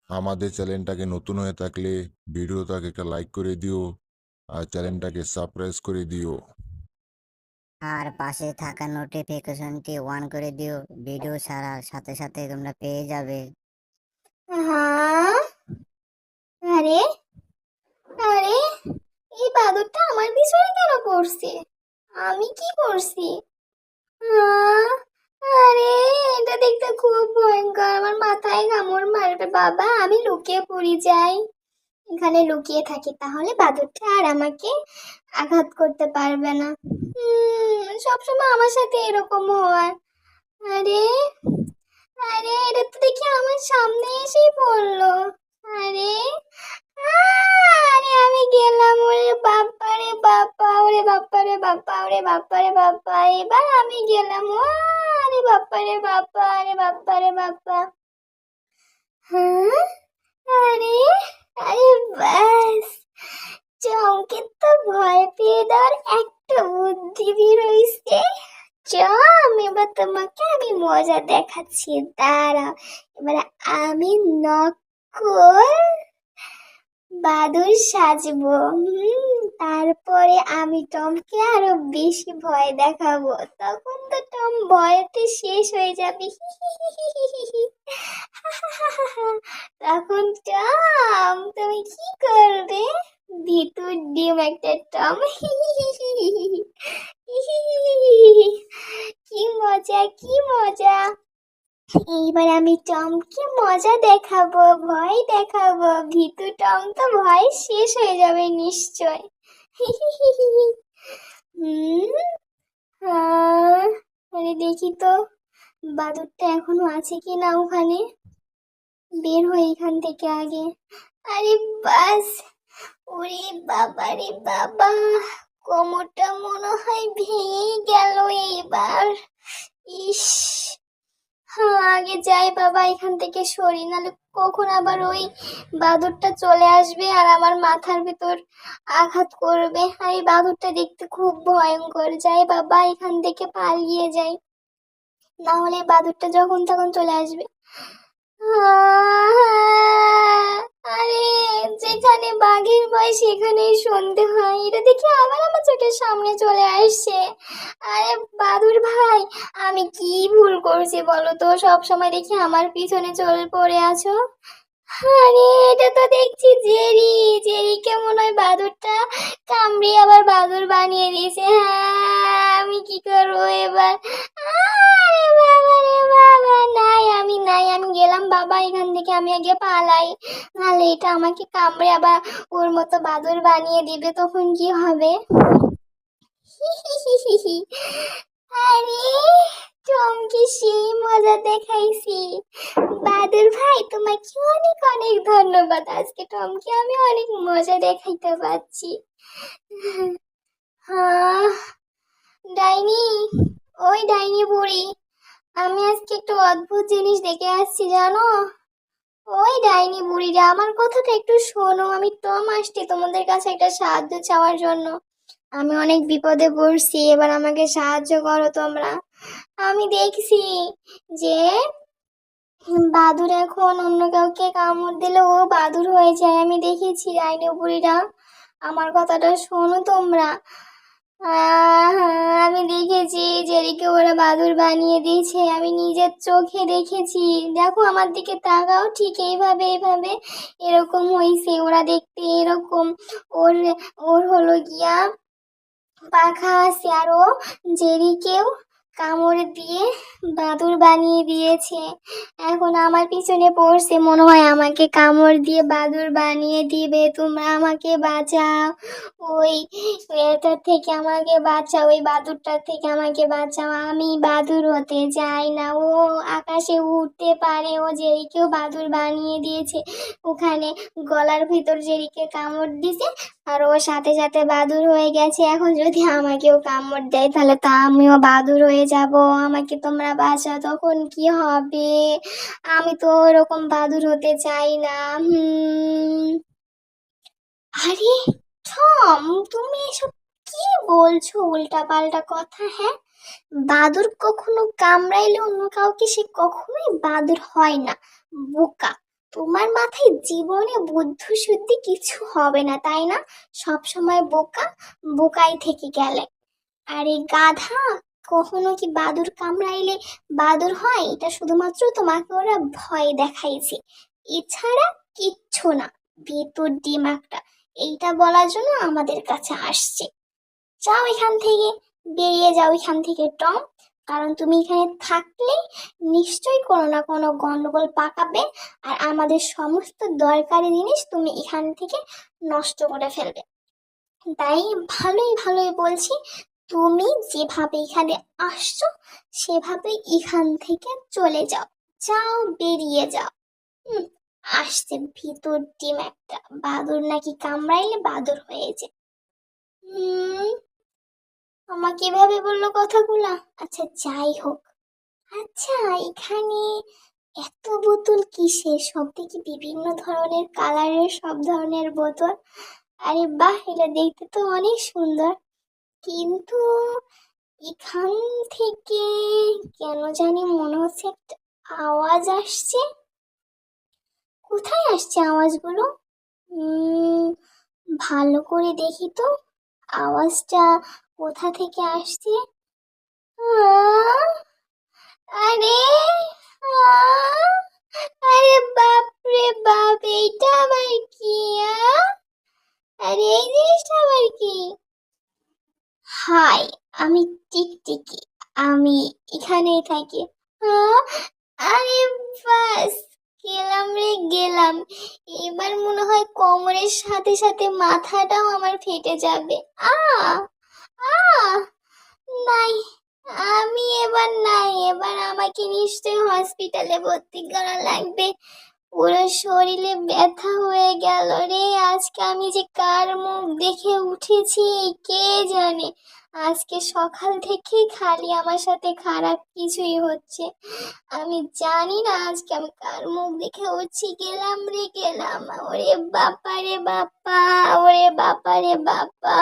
আমাদের চ্যানেলটাকে নতুন হয়ে থাকলে ভিডিওটাকে একটা লাইক করে দিও আর চ্যানেলটাকে সাবস্ক্রাইব করে দিও। আর পাশে থাকা নোটিফিকেশনটি অন করে দিও, ভিডিও ছাড়ার সাথে সাথে তোমরা পেয়ে যাবে। হ্যাঁ, আরে আরে এই বাদুরটা আমার পিছনে কেন পড়ছে? আমি কি করছি? আহ, আরে এটা দেখতে খুব ভয়ঙ্কর, আমার মাথায় কামড় মারবে বাবা। আমি লুকিয়ে পড়ি যাই, এখানে লুকিয়ে থাকি, তাহলে বাদুরটা আর আমাকে আঘাত করতে পারবে না। সবসময় আমার সাথে এরকম হয়। আরে আরে এটা তো দেখি আমার সামনে এসেই পড়লো। আরে আরে আমি গেলাম, ওরে বাপ্পা রে বাপ্পা, ওরে বাপ্পা রে বাপ্পা, ওরে বাপ্পা রে বাপ্পা, এবার আমি গেলাম। আরে বাপ্পা রে বাপ্পা, আরে বাপ্পা রে বাপ্পা। হ্যাঁ, আরে আরে ব্যাস, চমকে তো ভয় পেয়ে দেওয়ার একটা বুদ্ধি বের হইছে। চ, এবার তোমাকে আমি মজা দেখাচ্ছি, দাঁড়াও। এবারে আমি নকল বাদুড় সাজবো। তারপরে আমি টমকে আরো বেশি ভয় দেখাবো, তখন তো টম ভয়তে শেষ হয়ে যাবে। তখন টম তুমি কি করবে? ভিতর ডিম একটা টম। কি মজা, কি মজা। এইবার আমি টমকে মজা দেখাবো, ভয় দেখাবো, ভীতু টম তো ভয় শেষ হয়ে যাবে নিশ্চয়। হুম, আরে দেখি তো বাদুরটা এখনো আছে কিনা ওখানে। বের হই এখান থেকে আগে। আরে বাস, ওরে বাবা রে বাবা, কোমরটা মনে হয় ভেঙে গেল এবার। ইস, হ্যাঁ আগে যাই বাবা, এখান থেকে সরি, নাহলে কখন আবার ওই বাদুরটা চলে আসবে আর আমার মাথার ভিতর আঘাত করবে। আর এই বাদুরটা দেখতে খুব ভয়ঙ্কর, যাই বাবা এখান থেকে পালিয়ে যাই, না হলে বাদুরটা যখন তখন চলে আসবে। আরে যেখানে বাঘের ভয় সেখানেই সন্ধে হয়, এটা দেখি আবার আমার চোখের সামনে চলে আসছে। আরে বাদুর ভাই, আমি কি ভুল করছি বলো তো, সব সময় দেখি আমার পিছনে চলে পড়ে আছো। আরে এটা তো দেখছি জেরি, জেরিকে মনে হয় বাদুরটা কামড়ে আবার বাদুর বানিয়ে দিয়েছে। হ্যাঁ, আমি কি করবো এবার? আরে বাবা রে বাবা, নাই আমি নাই, আমি গেলাম বাবা এখান থেকে, আমি আগে পালাই, নাহলে এটা আমাকে কামড়ে আবার ওর মতো বাদুর বানিয়ে দিবে, তখন কি হবে? আরে টমকে সেই মজা দেখাইছি। বাদুর ভাই তোমাকে অনেক অনেক ধন্যবাদ, আজকে টমকে আমি অনেক মজা দেখাইতে পারছি। হ্যাঁ, ডাইনি, ওই ডাইনি বুড়ি, আমি আজকে একটু অদ্ভুত জিনিস দেখে আসছি জানো। ওই ডাইনি বুড়িরা, আমার কথাটা একটু শোনো, আমি টম আসছি তোমাদের কাছে একটা সাহায্য চাওয়ার জন্য। আমি অনেক বিপদে পড়ছি, এবার আমাকে সাহায্য করো তোমরা। আমি দেখছি যে বাদুর এখন অন্য কাউকে কামড় দিলে ও বাদুর হয়ে যায়, আমি দেখেছি ডাইনি বুড়িরা, আমার কথাটা শোনো তোমরা। আমি দেখেছি জেরিকে ওরা বাদুর বানিয়ে দিয়েছে, আমি নিজের চোখে দেখেছি। দেখো আমার দিকে তাকাও, ঠিক এইভাবে এইভাবে এরকম হয়েছে, ওরা দেখতে এরকম। ওর ওর হলো গিয়া পাখা আছে, আর ও জেরিকেও কামড় দিয়ে বাদুর বানিয়ে দিয়েছে। এখন আমার পিছনে পড়ছে, মনে হয় আমাকে কামড় দিয়ে বাদুর বানিয়ে দিবে। তোমরা আমাকে বাঁচাও, ওই এটার থেকে আমাকে বাঁচাও, ওই বাদুরটার থেকে আমাকে বাঁচাও। আমি বাদুর হতে চাই না, ও আকাশে উঠতে পারে, ও জেরিকেও বাদুর বানিয়ে দিয়েছে। ওখানে গলার ভিতর জেরিকে কামড় দিছে, আর ওর সাথে সাথে বাদুর হয়ে গেছে। এখন যদি আমাকেও কামড় দেয় তাহলে তো আমিও বাদুর হয়ে যাব। আমাকে তোমরা বাঁচাও, তখন কি হবে? আমি তো ওরকম বাদুর হতে চাই না। আরে থম, তুমি এসব কি বলছো উল্টা পাল্টা কথা? হ্যাঁ, বাদুর কখনো কামড়াইলে অন্য কাউকে সে কখনোই বাদুর হয় না, বোকা। তোমার মাথায় জীবনে বুদ্ধি শুদ্ধি কিছু হবে না, তাই না? সব সময় বোকা, বোকাই থেকে গেলে। আরে গাধা, কখনো কি বাদুড় কামড়াইলে বাদুড় হয়? এটা শুধুমাত্র তোমাকে ওরা ভয় দেখাইছে, এছাড়া কিচ্ছু না। ভেতর দিমাগটা এইটা বলার জন্য আমাদের কাছে আসছে। যাও এখান থেকে, বেরিয়ে যাও এখান থেকে টম। কারণ তুমি এখানে থাকলে নিশ্চয়ই কোনো না কোনো গন্ডগোল পাকাবে, আর আমাদের সমস্ত দরকারি জিনিস তুমি এখান থেকে নষ্ট করে ফেলবে। তাই ভালোই ভালোই বলছি, তুমি যেভাবে এখানে আসছো সেভাবে এখান থেকে চলে যাও। যাও, বেরিয়ে যাও। হুম, আসছে ভিতর ডিম একটা, বাদুর নাকি কামড়াইলে বাদুর হয়েছে। হুম, আমাকে এভাবে বললো কথাগুলা। আচ্ছা যাই হোক। আচ্ছা, এখানে এত বোতল কিসের? সব দেখি বিভিন্ন ধরনের কালারের, সব ধরনের বোতল। আরে বাহ, এটা দেখতে তো অনেক সুন্দর, কিন্তু এখান থেকে কেন জানি মনে হচ্ছে একটা আওয়াজ আসছে। কোথায় আসছে আওয়াজগুলো? উম ভালো করে দেখি তো আওয়াজটা কোথা থেকে আসছে। আহ, আরে আহ, আরে বাপ রে বাপ, এইটা আবার কি? আরে এই জিনিসটা আবার কি? হাই, আমি টিকটিকি, আমি এখানেই থাকি। আহ, আরে বাস, গেলাম রে গেলাম। এবার মনে হয় কোমরের সাথে সাথে মাথাটাও আমার ফেটে যাবে। আ আ নাই, আমি এবার নাই, এবার আমাকে নিশ্চয়ই হসপিটালে ভর্তি করা লাগবে। পুরো শরীরে ব্যথা হয়ে গেল রে। আজকে আমি যে কার মুখ দেখে উঠেছি কে জানে। আজকে সকাল থেকেই খালি আমার সাথে খারাপ কিছুই হচ্ছে। আমি জানি না আজকে আমি কার মুখ দেখে উঠছি। গেলাম রে গেলাম। ওরে বাপা রে বাপা, ওরে বাপা রে বাপা।